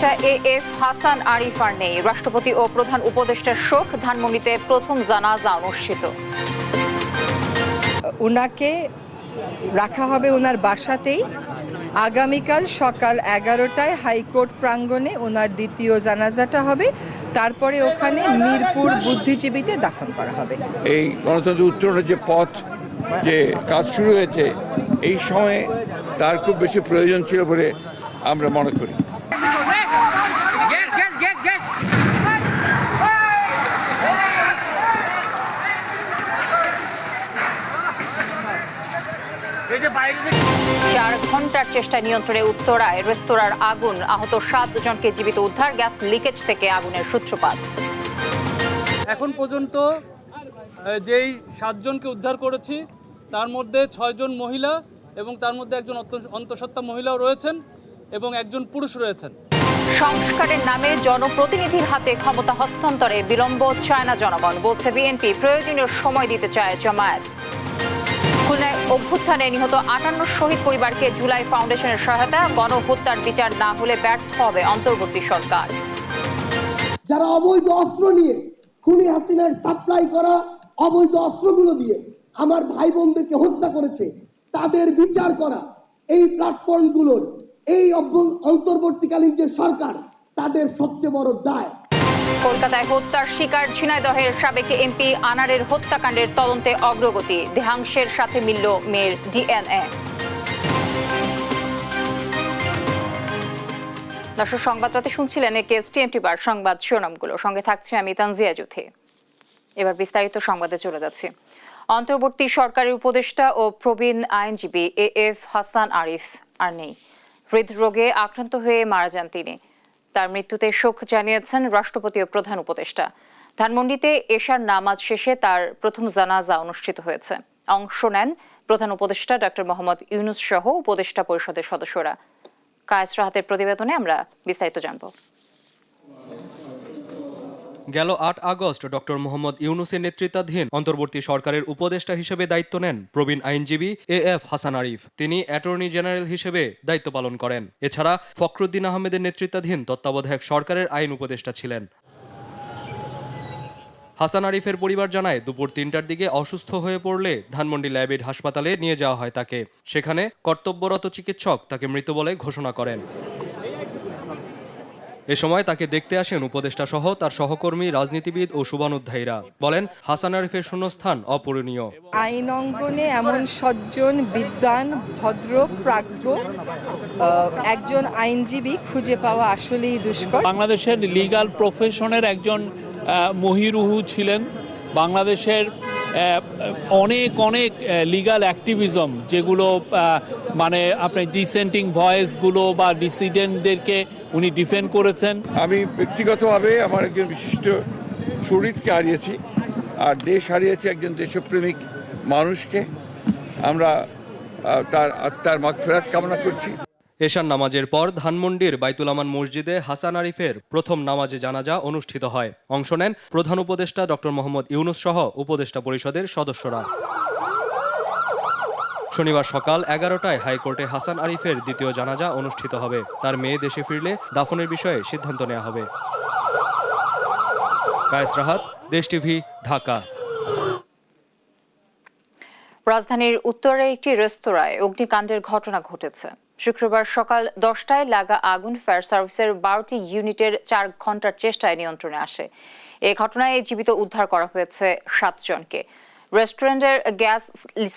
উপদেষ্টা এএফ হাসান আরিফ আর নেই। রাষ্ট্রপতি ও প্রধান উপদেষ্টার শোক। ধানমন্ডিতে প্রথম জানাজা অনুষ্ঠিত। উনাকে রাখা হবে ওনার বাসাতেই। আগামীকাল সকাল 11টায় হাইকোর্ট প্রাঙ্গণে ওনার দ্বিতীয় জানাজাটা হবে। তারপরে ওখানে মিরপুর বুদ্ধিজীবীতে দাফন করা হবে। এই গণতন্ত্র উত্তরণের যে পথ, যে কাজ শুরু হয়েছে, এই সময়ে তার খুব বেশি প্রয়োজন ছিল বলে আমরা মনে করি। চার ঘন্টার চেষ্টা নিয়ন্ত্রণে উত্তরায় রেস্তোরাঁর আগুন। আহত 7 জনকে জীবিত উদ্ধার। গ্যাস লিকেজ থেকে আগুনের সূত্রপাত। এখন পর্যন্ত যেই 7 জনকে উদ্ধার করেছি তার মধ্যে 6 জন মহিলা এবং তার মধ্যে একজন অন্তঃসত্ত্বা মহিলাও রয়েছেন এবং একজন পুরুষ রয়েছেন। সংস্কারের নামে জনপ্রতিনিধির হাতে ক্ষমতা হস্তান্তরে বিলম্ব চায় না জনগণ, বলছে বিএনপি। প্রয়োজনীয় সময় দিতে চায় জামায়াত। খুলনায় অভ্যুত্থানে নিহত 58 শহীদ পরিবারকে জুলাই ফাউন্ডেশনের সহায়তা। গণহত্যার বিচার না হলে ব্যর্থ হবে অন্তর্বর্তী সরকার। যারা অবৈধ অস্ত্র নিয়ে খুনি হাসিনার সাপ্লাই করা অবৈধ অস্ত্রগুলো দিয়ে আমার ভাই বোনদেরকে হত্যা করেছে, তাদের বিচার করা এই প্ল্যাটফর্মগুলোর, এই অন্তর্বর্তীকালীন যে সরকার, তাদের সবচেয়ে বড় দায়। কলকাতায় হত্যার শিকার ঝিনাইদহের সাবেক এমপি আনারের হত্যাকাণ্ডের তদন্তে অগ্রগতি। দেহাংশের সাথে মিলল মেয়ের ডিএনএ। দর্শক, সংবাদরাতে শুনছিলেন টিএমটি বার সংবাদ শিরোনামগুলো। সঙ্গে থাকছে আমি তানজিয়া জুথি। এবার বিস্তারিত সংবাদে চলে যাচ্ছি। অন্তর্বর্তী সরকারের উপদেষ্টা ও প্রবীণ আইনজীবী এএফ হাসান আরিফ আর নেই। হৃদরোগে আক্রান্ত হয়ে মারা যান তিনি। তার মৃত্যুতে শোক জানিয়েছেন রাষ্ট্রপতি ও প্রধান উপদেষ্টা। ধানমন্ডিতে এশার নামাজ শেষে তার প্রথম জানাজা অনুষ্ঠিত হয়েছে। অংশ নেন প্রধান উপদেষ্টা ডক্টর মোহাম্মদ ইউনুস সহ উপদেষ্টা পরিষদের সদস্যরা। কায়েস রাহাতের প্রতিবেদনে আমরা বিস্তারিত জানব। গেল 8 আগস্ট ডক্টর মোহাম্মদ ইউনুসের নেতৃত্বাধীন অন্তর্বর্তী সরকারের উপদেষ্টা হিসেবে দায়িত্ব নেন প্রবীণ আইনজীবী এএফ হাসান আরিফ। তিনি অ্যাটর্নি জেনারেল হিসেবে দায়িত্ব পালন করেন। এছাড়া ফখরুদ্দিন আহমেদের নেতৃত্বাধীন তত্ত্বাবধায়ক সরকারের আইন উপদেষ্টা ছিলেন। হাসান আরিফের পরিবার জানায়, দুপুর 3টার দিকে অসুস্থ হয়ে পড়লে ধানমন্ডি ল্যাবেড হাসপাতালে নিয়ে যাওয়া হয় তাকে। সেখানে কর্তব্যরত চিকিৎসক তাকে মৃত বলে ঘোষণা করেন। এ সময় তাকে দেখতে আসেন উপদেষ্টা সহ তার সহকর্মী, রাজনীতিবিদ ও শুভানুধ্যায়ীরা। বলেন, হাসান আরিফের শূন্যস্থান অপূরণীয়। আইন অঙ্গনে এমন সজ্জন, বিদ্বান, ভদ্র, প্রাজ্ঞ একজন আইনজীবী খুঁজে পাওয়া আসলেই দুষ্কর। বাংলাদেশের লিগ্যাল প্রফেশনের একজন মহিরুহু ছিলেন। বাংলাদেশের অনেক লিগ্যাল অ্যাক্টিভিজম, যেগুলো মানে আপনার ডিসেন্টিং ভয়েসগুলো বা ডিসিডেন্টদেরকে উনি ডিফেন্ড করেছেন। আমি ব্যক্তিগতভাবে আমার একজন বিশিষ্ট শহীদকে হারিয়েছি, আর দেশ হারিয়েছে একজন দেশপ্রেমিক মানুষকে। আমরা তার আত্মার মাগফিরাত কামনা করছি। এশার নামাজের পর ধানমন্ডির বাইতুল আমান মসজিদে হাসান আরিফের প্রথম নামাজে জানাজা অনুষ্ঠিত হয়। অংশ নেন প্রধান উপদেষ্টা ডক্টর মোহাম্মদ ইউনুস সহ উপদেষ্টা পরিষদের সদস্যরা। শনিবার সকাল 11টায় হাইকোর্টে হাসান আরিফের দ্বিতীয় জানাজা অনুষ্ঠিত হবে। তার মেয়ে দেশে ফিরলে দাফনের বিষয়ে সিদ্ধান্ত নেওয়া হবে। কায়েস রাহাত, দেশ টিভি, ঢাকা। রাজধানীর উত্তরে একটি রেস্তোরাঁয় অগ্নিকাণ্ডের ঘটনা ঘটেছে। শুক্রবার সকাল 10টায় লাগা আগুন ফায়ার সার্ভিসের 12টি ইউনিটের 4 ঘন্টার চেষ্টায় নিয়ন্ত্রণে আসে। এই ঘটনায় জীবিত উদ্ধার করা হয়েছে 7 জনকে। রেস্টুরেন্টের গ্যাস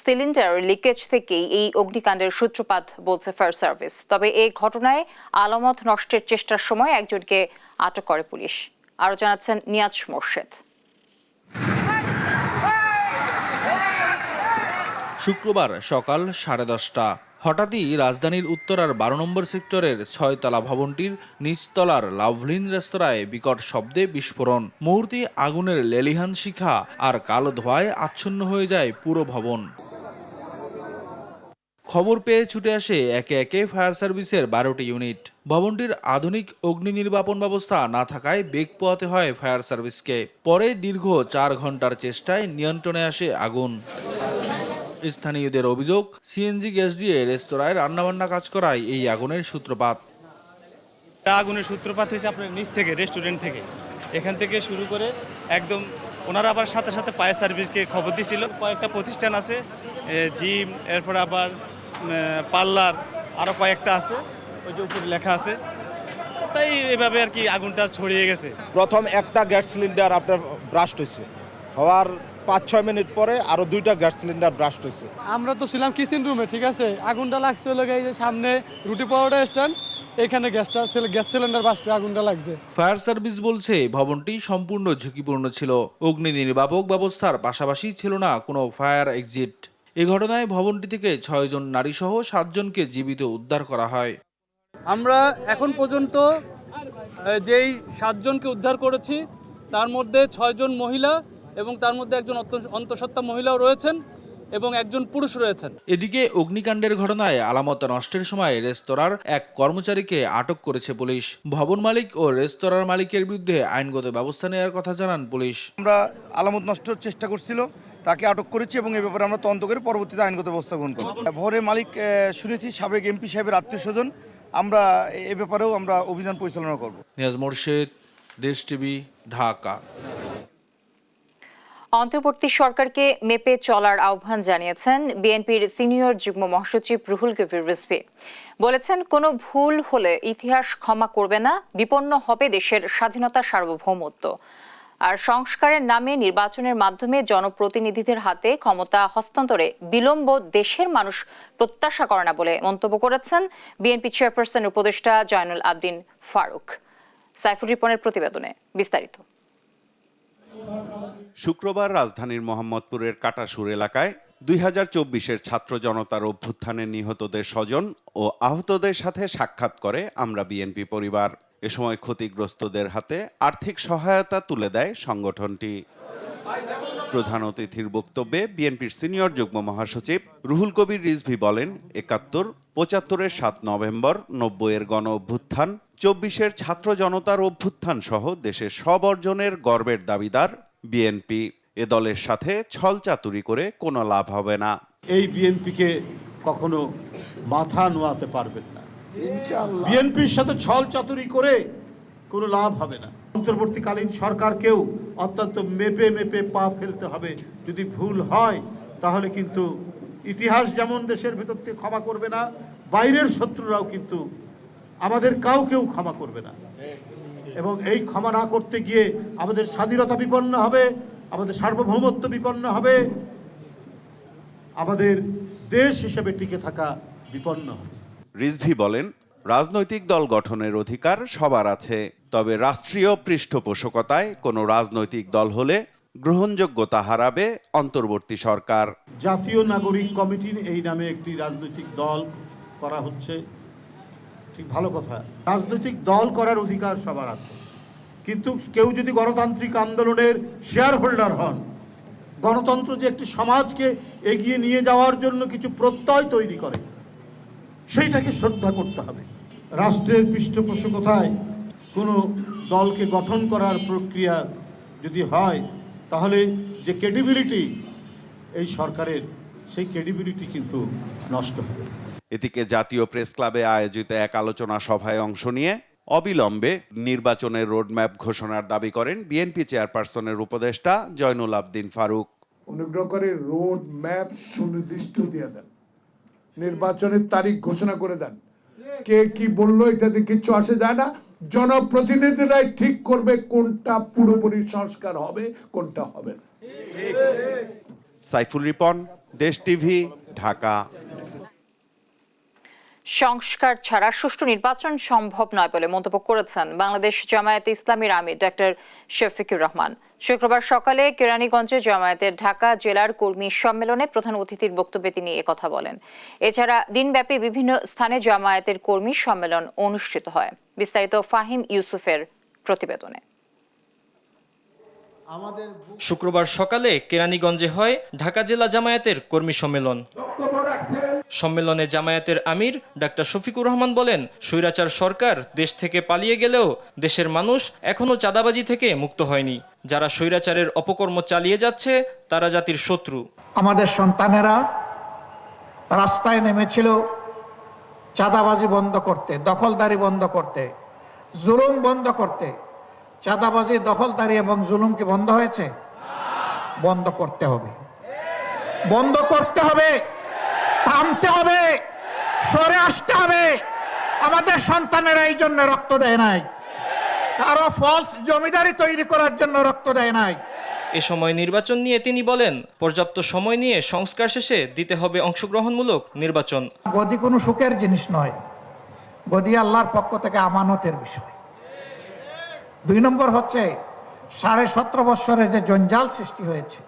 সিলিন্ডার লিকেজ থেকেই এই অগ্নিকাণ্ডের সূত্রপাত বলছে ফায়ার সার্ভিস। তবে এই ঘটনায় আলামত নষ্টের চেষ্টার সময় একজনকে আটক করে পুলিশ। আরও জানাচ্ছেন নিয়াজ মোর্শেদ। শুক্রবার সকাল 10:30 হঠাৎই রাজধানীর উত্তরার 12 নম্বর সেক্টরের 6তলা ভবনটির নিচতলার লাভলিন রেস্তোরাঁয় বিকট শব্দে বিস্ফোরণ। মুহূর্তে আগুনের লেলিহান শিখা আর কালো ধোঁয়ায় আচ্ছন্ন হয়ে যায় পুরো ভবন। খবর পেয়ে ছুটে আসে একে একে ফায়ার সার্ভিসের 12টি ইউনিট। ভবনটির আধুনিক অগ্নি নির্বাপন ব্যবস্থা না থাকায় বেগ পোহাতে হয় ফায়ার সার্ভিসকে। পরে দীর্ঘ 4 ঘন্টার চেষ্টায় নিয়ন্ত্রণে আসে আগুন। স্থানীয়দের অভিযোগ, সিএনজি গ্যাস দিয়ে রেস্তোরাঁয় রান্নাবান্না কাজ করায় এই আগুনের সূত্রপাত। আগুনের সূত্রপাত হয়েছে আপনার নিচ থেকে, রেস্টুরেন্ট থেকে। এখান থেকে শুরু করে একদম ওনারা আবার সাথে সাথে ফায়ার সার্ভিসকে খবর দিয়েছিল। কয়েকটা প্রতিষ্ঠান আছে, জিম, এরপর আবার পার্লার, আরও কয়েকটা আছে, ওই যে উপরে লেখা আছে। তাই এভাবে আর কি আগুনটা ছড়িয়ে গেছে। প্রথম একটা গ্যাস সিলিন্ডার আপনার ব্রাস্ট হয়েছে, হওয়ার 5-6 মিনিট পরে আরো 2টা গ্যাস সিলিন্ডার ব্রাস্ট হয়েছে। আমরা তো ছিলাম কিচেন রুমে, ঠিক আছে, আগুনটা লাগছে হলো এই যে সামনে রুটি পরোটা স্ট্যান্ড, এখানে গ্যাস সিলিন্ডার বাস্টে আগুনটা লাগছে। ফায়ার সার্ভিস বলছে ভবনটি সম্পূর্ণ ঝুঁকিপূর্ণ ছিল। অগ্নি নির্বাপক ব্যবস্থার পাশাপাশি ছিল না কোনো ফায়ার এক্সিট। এ ঘটনায় ভবনটি থেকে 6 জন নারী সহ 7 জনকে জীবিত উদ্ধার করা হয়। আমরা এখন পর্যন্ত যেই 7 জনকে উদ্ধার করেছি তার মধ্যে 6 জন মহিলা এবং তার মধ্যে একজন অন্তঃসত্ত্বা মহিলাও রয়েছেন এবং একজন পুরুষ রয়েছেন। এদিকে অগ্নিকাণ্ডের ঘটনায় আলামত নষ্টের সময় রেস্তোরাঁর এক কর্মচারীকে আটক করেছে পুলিশ। ভবন মালিক ও রেস্তোরাঁর মালিকের বিরুদ্ধে আইনগত ব্যবস্থা নেওয়ার কথা জানান পুলিশ। আমরা আলামত নষ্টের চেষ্টা করছিল, তাকে আটক করেছি এবং এ ব্যাপারে আমরা তদন্ত করে পরবর্তীতে আইনগত ব্যবস্থা গ্রহণ করি। ভবনের মালিক শুনেছি সাবেক এমপি সাহেবের আত্মীয়স্বজন। আমরা এ ব্যাপারেও আমরা অভিযান পরিচালনা করব। নিয়াজ মোর্শেদ, দেশ টিভি, ঢাকা। অন্তর্বর্তী সরকারকে মেপে চলার আহ্বান জানিয়েছেন বিএনপির সিনিয়র যুগ্ম মহাসচিব রুহুল কবির রিজভী। বলেছেন, কোনো ভুল হলে ইতিহাস ক্ষমা করবে না, বিপন্ন হবে দেশের স্বাধীনতা, সার্বভৌমত্ব। আর সংস্কারের নামে নির্বাচনের মাধ্যমে জনপ্রতিনিধিদের হাতে ক্ষমতা হস্তান্তরে বিলম্ব দেশের মানুষ প্রত্যাশা করে না বলে মন্তব্য করেছেন বিএনপি চেয়ারপারসন উপদেষ্টা জয়নুল আবদিন ফারুক। সাইফুর রিপনের প্রতিবেদনে বিস্তারিত। শুক্রবার রাজধানীর মোহাম্মদপুরের কাটাসুর এলাকায় 2024-এর ছাত্র জনতার অভ্যুত্থানে নিহতদের স্বজন ও আহতদের সাথে সাক্ষাৎ করে আমরা বিএনপি পরিবার। এ সময় ক্ষতিগ্রস্তদের হাতে আর্থিক সহায়তা তুলে দেয় সংগঠনটি। প্রধান অতিথির বক্তব্যে বিএনপির সিনিয়র যুগ্ম মহাসচিব রুহুল কবির রিজভী বলেন, 71, 75-এর 7 নভেম্বর, 90-এর গণ অভ্যুত্থান, 24-এর ছাত্র জনতার অভ্যুত্থান সহ দেশের সব অর্জনের গর্বের দাবিদার বিএনপি। এ দলের সাথে ছলচাতুরি করে কোনো লাভ হবে না। এই বিএনপিকে কখনো মাথা নোয়াতে পারবেন না। বিএনপির সাথে ছলচাতুরি করে কোনো লাভ হবে না। অন্তর্বর্তীকালীন সরকারকেও অত্যন্ত মেপে মেপে পা ফেলতে হবে। যদি ভুল হয় তাহলে কিন্তু ইতিহাস যেমন দেশের ভেতর থেকে ক্ষমা করবে না, বাইরের শত্রুরাও কিন্তু আমাদের কাউকেও ক্ষমা করবে না। এবং এই ক্ষমা না করতে গিয়ে আমাদের স্বাধীনতা বিপন্ন হবে, আমাদের সার্বভৌমত্ব বিপন্ন হবে, আমাদের দেশ হিসেবে টিকে থাকা বিপন্ন হবে। রিজভী বলেন, রাজনৈতিক দল গঠনের অধিকার সবার আছে, তবে রাষ্ট্রীয় পৃষ্ঠপোষকতায় কোনো রাজনৈতিক দল হলে গ্রহণযোগ্যতা হারাবে অন্তর্বর্তী সরকার। জাতীয় নাগরিক কমিটি এই নামে একটি রাজনৈতিক দল করা হচ্ছে, ঠিক ভালো কথা। রাজনৈতিক দল করার অধিকার সবার আছে, কিন্তু কেউ যদি গণতান্ত্রিক আন্দোলনের শেয়ার হোল্ডার হন, গণতন্ত্র যে একটি সমাজকে এগিয়ে নিয়ে যাওয়ার জন্য কিছু প্রত্যয় তৈরি করে, সেইটাকে শ্রদ্ধা করতে হবে। রাষ্ট্রের পৃষ্ঠপোষকতায় কোনো দলকে গঠন করার প্রক্রিয়া যদি হয়, তাহলে যে ক্রেডিবিলিটি এই সরকারের, সেই ক্রেডিবিলিটি কিন্তু নষ্ট হবে। এদিকে জাতীয় প্রেস ক্লাবে আয়োজিত এক আলোচনা সভায় অংশ নিয়ে অবিলম্বে নির্বাচনের রোডম্যাপ ঘোষণার দাবি করেন বিএনপি চেয়ারপারসনের উপদেষ্টা জয়নুল আবদিন ফারুক। অনুগ্রহ করে রোড ম্যাপ সুনির্দিষ্ট দিয়ে দেন, নির্বাচনের তারিখ ঘোষণা করে দেন। কে কি বললো এটাতে কিচ্ছু আসে যায় না। জনপ্রতিনিধিরাই ঠিক করবে কোনটা পুরোপুরি সংস্কার হবে, কোনটা হবে না। সাইফুল রিপন, দেশ টিভি, ঢাকা। সংস্কার ছাড়া সুষ্ঠু নির্বাচন সম্ভব নয় বলে মন্তব্য করেছেন বাংলাদেশ জামায়াতে ইসলামীর আমির ডক্টর শফিকুর রহমান। শুক্রবার সকালে কেরানীগঞ্জে জামায়াতের ঢাকা জেলার কর্মী সম্মেলনে প্রধান অতিথির বক্তব্যে তিনি একথা বলেন। এছাড়া দিনব্যাপী বিভিন্ন স্থানে জামায়াতের কর্মী সম্মেলন অনুষ্ঠিত হয়। বিস্তারিত ফাহিম ইউসুফের প্রতিবেদনে। শুক্রবার সকালে কেরানীগঞ্জে হয় ঢাকা জেলা জামায়াতের কর্মী সম্মেলন। সম্মেলনে জামায়াতের আমির ডাক্তার শফিকুর রহমান বলেন, স্বৈরাচার সরকার দেশ থেকে পালিয়ে গেলেও দেশের মানুষ এখনো চাঁদাবাজি থেকে মুক্ত হয়নি। যারা স্বৈরাচারের অপকর্ম চালিয়ে যাচ্ছে তারা জাতির শত্রু। আমাদের সন্তানেরা রাস্তায় নেমেছিল চাঁদাবাজি বন্ধ করতে, দখলদারি বন্ধ করতে, জুলুম বন্ধ করতে, চাঁদাবাজি, দখলদারি এবং জুলুমকে বন্ধ হয়েছে? বন্ধ করতে হবে, বন্ধ করতে হবে, থামতে হবে, সরে আসতে হবে। আমাদের সন্তানেরা এই জন্য রক্ত দেয় নাই, কারো ফলস জমিদারি তৈরি করার জন্য রক্ত দেয় নাই। এ সময় নির্বাচন নিয়ে তিনি বলেন, পর্যাপ্ত সময় নিয়ে সংস্কার শেষে দিতে হবে অংশগ্রহণমূলক নির্বাচন। গদি কোনো সুখের জিনিস নয়, গদি আল্লাহর পক্ষ থেকে আমানতের বিষয়। 2 নম্বর হচ্ছে 17.5 বছরে যে জঞ্জাল সৃষ্টি হয়েছে,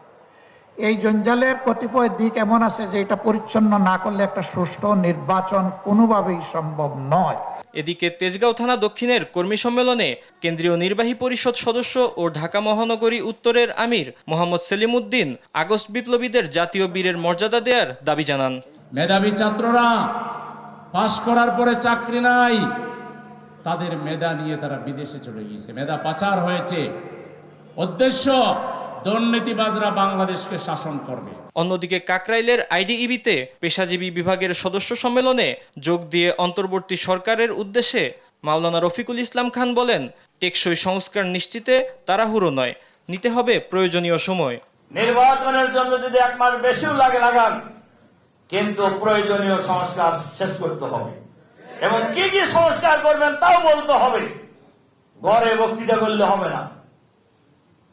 এই জঞ্জালের কতিপয় দিক এমন আছে যে এটা পরিচ্ছন্ন না করলে একটা সুষ্ঠু নির্বাচন কোনোভাবেই সম্ভব নয়। এদিকে তেজগাঁও থানা দক্ষিণের কর্মী সম্মেলনে কেন্দ্রীয় নির্বাহী পরিষদ সদস্য ও ঢাকা মহানগরী উত্তরের আমির মোহাম্মদ সেলিম উদ্দিন আগস্ট বিপ্লবীদের জাতীয় বীরের মর্যাদা দেওয়ার দাবি জানান। মেধাবী ছাত্ররা পাশ করার পরে চাকরি নাই, তাদের মেধা নিয়ে তারা বিদেশে চলে গিয়েছে, মেধা পাচার হয়েছে। উদ্দেশ্য, দুর্নীতিবাজরা বাংলাদেশকে শাসন করবে। অন্যদিকে কাকরাইলের আইডিইবিতে পেশাজীবী বিভাগের সদস্য সম্মেলনে যোগ দিয়ে অন্তর্বর্তী সরকারের উদ্দেশ্যে মাওলানা রফিকুল ইসলাম খান বলেন, টেকসই সংস্কার নিশ্চিতে তাড়াহুড়ো নয়, নিতে হবে প্রয়োজনীয় সময়। নির্বাচনের জন্য যদি 1 মাস বেশিও লাগান, কিন্তু প্রয়োজনীয় সংস্কার শেষ করতে হবে এবং কি কি সংস্কার করবেন তাও বলতে হবে। ঘরে বক্তৃতা করলে হবে না,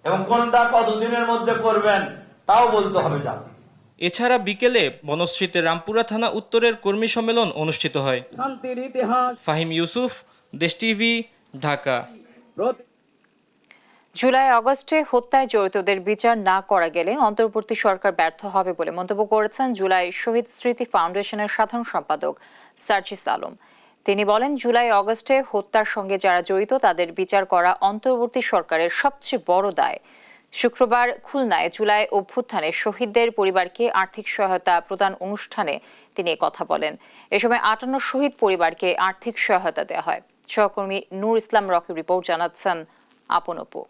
এবং কোনটা কতদিনের মধ্যে করবেন তাও বলতে হবে জাতি। এছাড়া বিকেলে বনশ্রীতে রামপুরা থানা উত্তরের কর্মী সম্মেলন অনুষ্ঠিত হয়। শান্তির ইতিহাস। ফাহিম ইউসুফ, দেশ টিভি, ঢাকা। জুলাই আগস্টে হত্যায় জড়িতদের বিচার না করা গেলে অন্তর্বর্তী সরকার ব্যর্থ হবে বলে মন্তব্য করেছেন জুলাই শহীদ স্মৃতি ফাউন্ডেশনের সাধারণ সম্পাদক সার্জিস আলম। তিনি বলেন, জুলাই আগস্টে হত্যার সঙ্গে যারা জড়িত তাদের বিচার করা অন্তর্বর্তী সরকারের সবচেয়ে বড় দায়। শুক্রবার খুলনায় জুলাই অভ্যুত্থানে শহীদদের পরিবারকে আর্থিক সহায়তা প্রদান অনুষ্ঠানে তিনি কথা বলেন। এ সময় 58 শহীদ পরিবারকে আর্থিক সহায়তা দেওয়া হয়। সহকর্মী নূর ইসলাম রকি রিপোর্ট জানাচ্ছেন আপন অপু।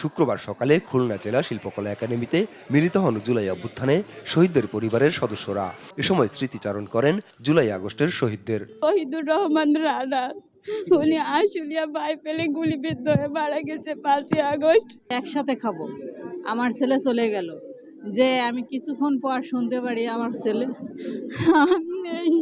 শুক্রবার সকালে খুলনা জেলা শিল্পকলা একাডেমিতে মিলিত হন জুলাই অভ্যুত্থানে শহীদদের পরিবারের সদস্যরা। এ সময় স্মৃতিচারণ করেন জুলাই আগস্টের শহীদদের। শহীদুর রহমান রানা, উনি আশুলিয়া ভাই পেলে গুলিবিদ্ধ হয়ে মারা গেছে 5 আগস্ট। একসাথে খাবো, আমার ছেলে চলে গেল, যে আমি কিছুক্ষণ পর শুনতে পারি আমার ছেলে নেই।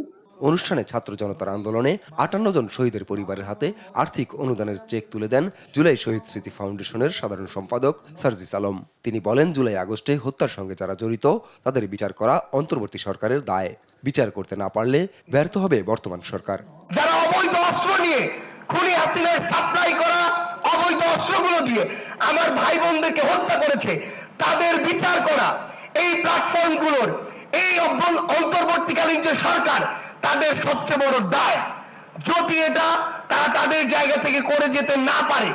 অনুষ্ঠানে ছাত্র জনতার আন্দোলনে 58 জন শহীদের পরিবারের হাতে আর্থিক অনুদানের চেক তুলে দেন জুলাই শহীদ স্মৃতি ফাউন্ডেশনের সাধারণ সম্পাদক সার্জিস আলম। তিনি বলেন, জুলাই আগস্টে হত্যার সঙ্গে যারা জড়িত তাদের বিচার করা অন্তর্বর্তী সরকারের দায়। বিচার করতে না পারলে ব্যর্থ হবে বর্তমান সরকার। যারা অবৈধ অস্ত্র নিয়ে খুনি হাসিনার সাপ্লাই করা অবৈধ অস্ত্রগুলো দিয়ে আমার ভাই বোনদেরকে হত্যা করেছে, তাদের বিচার করা এই প্ল্যাটফর্মগুলোর, এই অন্তর্বর্তীকালীন যে সরকার, তাদের সবচেয়ে বড় দায়। যদি এটা তারা তাদের জায়গা থেকে করে যেতে না পারে,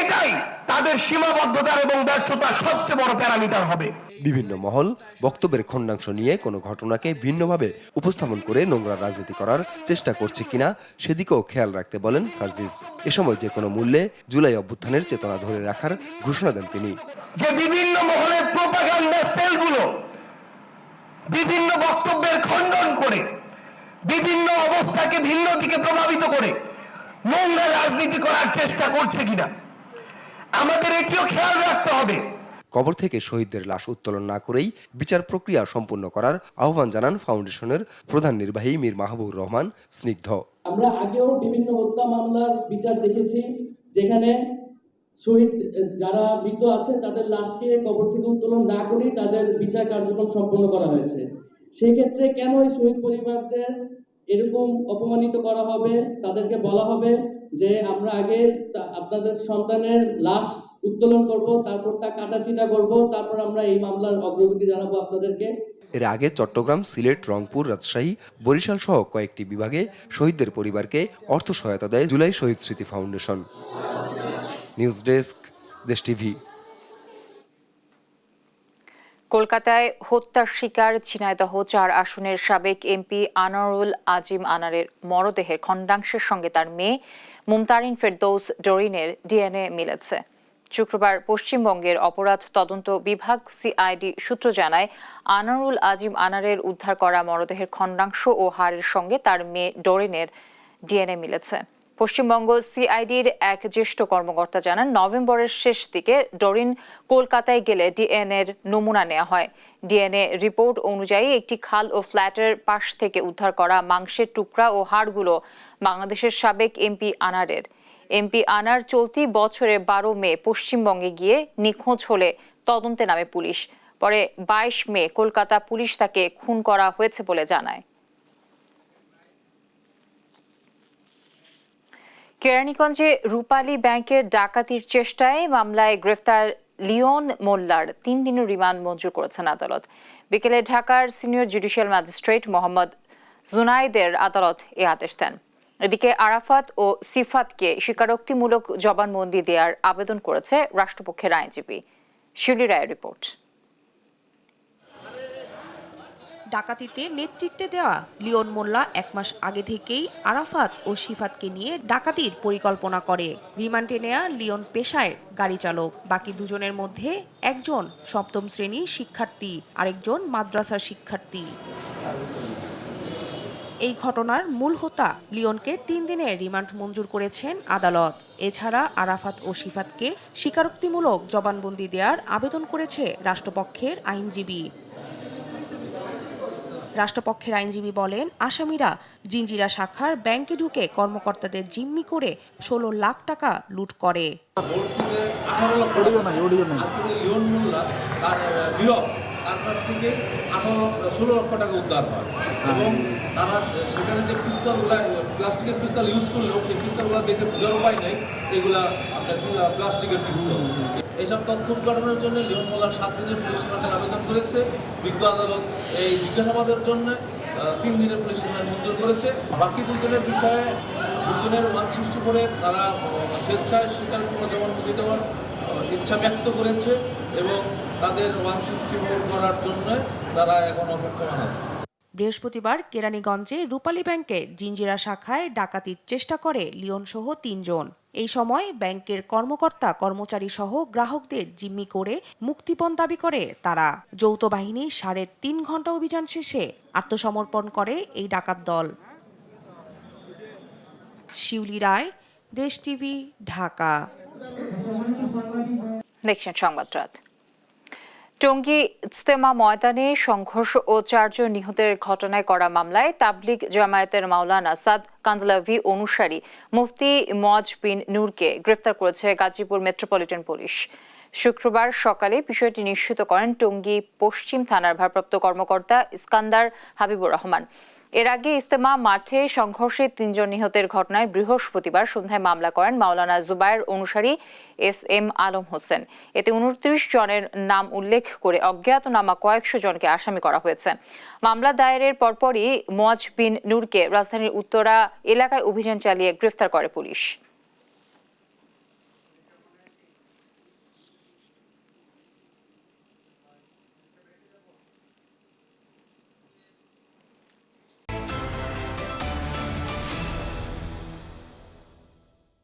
এটাই তাদের সীমাবদ্ধতার এবং ব্যর্থতার সবচেয়ে বড় প্যারামিটার হবে। বিভিন্ন মহল বক্তব্যের খণ্ডাংশ নিয়ে কোনো ঘটনাকে ভিন্নভাবে উপস্থাপন করে নোংরা রাজনীতি করার চেষ্টা করছে কিনা সেদিকেও খেয়াল রাখতে বলেন সার্জিস। এ সময় যে কোনো মূল্যে জুলাই অভ্যুত্থানের চেতনা ধরে রাখার ঘোষণা দেন তিনি। যে বিভিন্ন মহলের প্রোপাগান্ডা সেলগুলো বিভিন্ন বক্তব্যের খণ্ডন করে, বিভিন্ন অবস্থাকে ভিন্ন দিকে প্রভাবিত করে নোংরা রাজনীতি করার চেষ্টা করছে কিনা আমাদের এটিও খেয়াল রাখতে হবে। কবর থেকে শহীদদের লাশ উত্তোলন না করেই বিচার প্রক্রিয়া সম্পূর্ণ করার আহ্বান জানান ফাউন্ডেশনের প্রধান নির্বাহী মীর মাহবুবুর রহমান স্নিগ্ধ। আমরা আগেও বিভিন্ন হত্যা মামলার বিচার দেখেছি, যেখানে শহীদ যারা মৃত আছে তাদের লাশকে কবর থেকে উত্তোলন না করেই তাদের বিচার কার্যক্রম সম্পন্ন করা হয়েছে। সেই ক্ষেত্রে কেন এই শহীদ পরিবারদের এরকম অপমানিত করা হবে? তাদেরকে বলা হবে যে আমরা আগে আপনাদের সন্তানের লাশ উত্তোলন করব, তারপর তা কাটাচিটা করব, তারপর আমরা এই মামলার অগ্রগতি জানাবো আপনাদেরকে। এর আগে চট্টগ্রাম, সিলেট, রংপুর, রাজশাহী, বরিশাল সহ কয়েকটি বিভাগে শহীদদের পরিবারকে অর্থ সহায়তা দেয় জুলাই শহীদ স্মৃতি ফাউন্ডেশন। নিউজ ডেস্ক, দেশ টিভি। কলকাতায় হত্যার শিকার ঝিনাইদহ 4 আসনের সাবেক এমপি আনোয়ারুল আজিম আনারের মরদেহের খণ্ডাংশের সঙ্গে তার মেয়ে মুমতারিন ফেরদৌস ডরিনের ডিএনএ মিলেছে। শুক্রবার পশ্চিমবঙ্গের অপরাধ তদন্ত বিভাগ সিআইডি সূত্র জানায়, আনোয়ারুল আজিম আনারের উদ্ধার করা মরদেহের খণ্ডাংশ ও হাড়ের সঙ্গে তার মেয়ে ডরিনের ডিএনএ মিলেছে। পশ্চিমবঙ্গ সিআইডির এক জ্যেষ্ঠ কর্মকর্তা জানান, নভেম্বরের শেষ দিকে ডরিন কলকাতায় গেলে ডিএনএর নমুনা নেওয়া হয়। ডিএনএ রিপোর্ট অনুযায়ী একটি খাল ও ফ্ল্যাটের পাশ থেকে উদ্ধার করা মাংসের টুকরা ও হাড়গুলো বাংলাদেশের সাবেক এমপি আনারের। এমপি আনার চলতি বছরের 12 মে পশ্চিমবঙ্গে গিয়ে নিখোঁজ হলে তদন্তে নামে পুলিশ। পরে 22 মে কলকাতা পুলিশ তাকে খুন করা হয়েছে বলে জানায়। কেরানীগঞ্জে রূপালী ব্যাংকের ডাকাতির চেষ্টায় মামলায় গ্রেফতার লিওন মোল্লার 3 দিনের রিমান্ড মঞ্জুর করেছেন আদালত। বিকেলে ঢাকার সিনিয়র জুডিশিয়াল ম্যাজিস্ট্রেট মোহাম্মদ জুনাইদের আদালত এ আদেশ দেন। এদিকে আরাফাত ও সিফাতকে স্বীকারোক্তিমূলক জবানবন্দি দেওয়ার আবেদন করেছে রাষ্ট্রপক্ষের আইনজীবী। শিউলি রায়ের রিপোর্ট। ডাকাতিতে নেতৃত্বে দেওয়া লিওন মোল্লা 1 মাস আগে থেকেই আরাফাত ও সিফাতকে নিয়ে ডাকাতির পরিকল্পনা করে। রিমান্ডে নেয়া লিওন পেশায় গাড়ি চালক। বাকি দুজনের মধ্যে একজন 7ম শ্রেণীর শিক্ষার্থী, আরেকজন মাদ্রাসার শিক্ষার্থী। এই ঘটনার মূল হোতা লিওনকে 3 দিনের রিমান্ড মঞ্জুর করেছেন আদালত। এছাড়া আরাফাত ও সিফাতকে স্বীকারোক্তিমূলক জবানবন্দি দেওয়ার আবেদন করেছে রাষ্ট্রপক্ষের আইনজীবী। রাষ্ট্রপক্ষের আইনজীবী বলেন, আসামিরা জিঞ্জিরা শাখার ব্যাংকে ঢুকে কর্মকর্তাদের জিম্মি করে 16 লাখ টাকা লুট করে। তার কাছ থেকে 16 লক্ষ টাকা উদ্ধার হয় এবং তারা সেখানে যে পিস্তলগুলা প্লাস্টিকের পিস্তল ইউজ করলেও সেই পিস্তলগুলো দেখে বোঝার উপায় নেই এগুলা আপনার প্লাস্টিকের পিস্তল। এইসব তথ্য উদ্ঘাটনের জন্য লিওন মোল্লার 7 দিনের পুলিশ রিমান্ডের আবেদন করেছে। বিজ্ঞ আদালত এই জিজ্ঞাসাবাদের জন্য 3 দিনের পুলিশ রিমান্ড মঞ্জুর করেছে। বাকি দুজনের বিষয়ে দুজনের 164 তারা স্বেচ্ছায় স্বীকারোক্তিমূলক জবানবন্দি দেওয়ার ইচ্ছা ব্যক্ত করেছে এবং তাদের 164 করার জন্য তারা এখন অপেক্ষমান আছে। বৃহস্পতিবার কেরানীগঞ্জে রূপালী ব্যাংকের জিঞ্জিরা শাখায় ডাকাতির চেষ্টা করে লিওন সহ 3 জন। এই সময় ব্যাংকের কর্মকর্তা কর্মচারী সহ গ্রাহকদের জিম্মি করে মুক্তিপণ দাবি করে তারা। যৌথ বাহিনীর 3.5 ঘন্টা অভিযান শেষে আত্মসমর্পণ করে এই ডাকাত দল। শিউলি রায়, দেশ টিভি, ঢাকা। দেখছেন সংবাদরাত। টঙ্গী ইজতেমা ময়দানে সংঘর্ষ ও 4 জন নিহতের ঘটনায় করা মামলায় তাবলিগ জামায়াতের মাওলানা সাদ কান্দলাভি অনুসারী মুফতি মজ বিন নূরকে গ্রেফতার করেছে গাজীপুর মেট্রোপলিটন পুলিশ। শুক্রবার সকালে বিষয়টি নিশ্চিত করেন টঙ্গী পশ্চিম থানার ভারপ্রাপ্ত কর্মকর্তা ইস্কান্দার হাবিবুর রহমান। এর আগে ইজতেমা মাঠে সংঘর্ষে 3 জন নিহতের ঘটনায় বৃহস্পতিবার সন্ধ্যায় মামলা করেন মাওলানা জুবায়ের অনুসারী SM আলম হোসেন। এতে 29 জনের নাম উল্লেখ করে অজ্ঞাতনামা কয়েকশো জনকে আসামি করা হয়েছে। মামলা দায়েরের পরপরই মজ বিন নূরকে রাজধানীর উত্তরা এলাকায় অভিযান চালিয়ে গ্রেফতার করে পুলিশ।